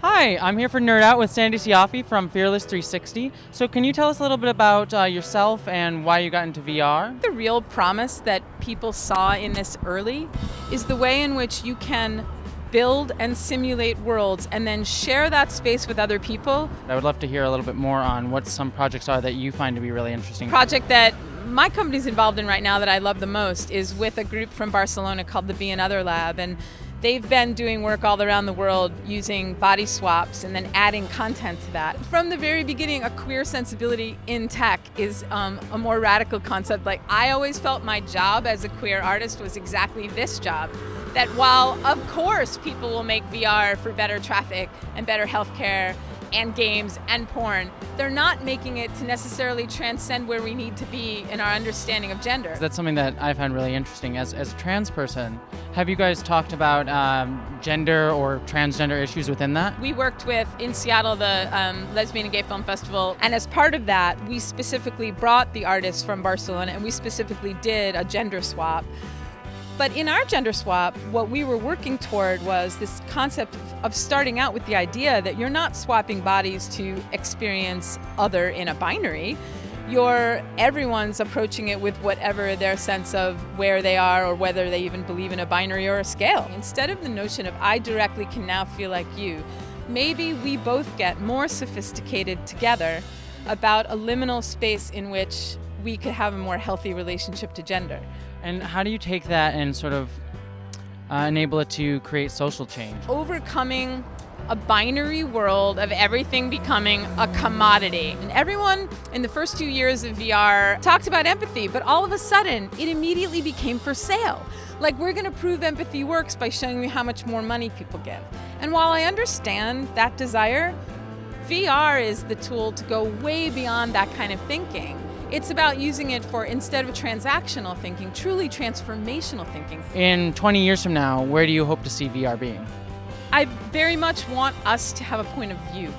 Hi, I'm here for Nerd Out with Sandi Coffi from Fearless 360. So can you tell us a little bit about yourself and why you got into VR? The real promise that people saw in this early is the way in which you can build and simulate worlds and then share that space with other people. I would love to hear a little bit more on what some projects are that you find to be really interesting. Project that my company's involved in right now that I love the most is with a group from Barcelona called the Be Another Lab, and they've been doing work all around the world using body swaps and then adding content to that. From the very beginning, a queer sensibility in tech is a more radical concept. Like, I always felt my job as a queer artist was exactly this job. That while, of course, people will make VR for better traffic and better healthcare and games and porn, they're not making it to necessarily transcend where we need to be in our understanding of gender. That's something that I find really interesting. As a trans person, have you guys talked about gender or transgender issues within that? We worked with, in Seattle, the Lesbian and Gay Film Festival, and as part of that, we specifically brought the artists from Barcelona and we specifically did a gender swap. But in our gender swap, what we were working toward was this concept of starting out with the idea that you're not swapping bodies to experience other in a binary. Everyone's approaching it with whatever their sense of where they are or whether they even believe in a binary or a scale. Instead of the notion of I directly can now feel like you, maybe we both get more sophisticated together about a liminal space in which we could have a more healthy relationship to gender. And how do you take that and sort of enable it to create social change? Overcoming a binary world of everything becoming a commodity. And everyone in the first 2 years of VR talked about empathy, but all of a sudden it immediately became for sale. Like, we're going to prove empathy works by showing you how much more money people get. And while I understand that desire, VR is the tool to go way beyond that kind of thinking. It's about using it for, instead of transactional thinking, truly transformational thinking. In 20 years from now, where do you hope to see VR being? I very much want us to have a point of view.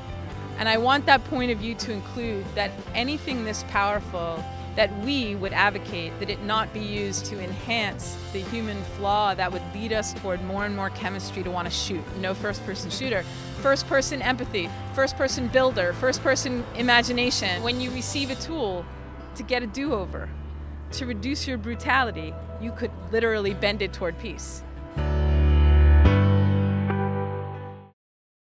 And I want that point of view to include that anything this powerful, that we would advocate that it not be used to enhance the human flaw that would lead us toward more and more chemistry to want to shoot. No first-person shooter. First-person empathy, first-person builder, first-person imagination. When you receive a tool to get a do-over, to reduce your brutality, you could literally bend it toward peace.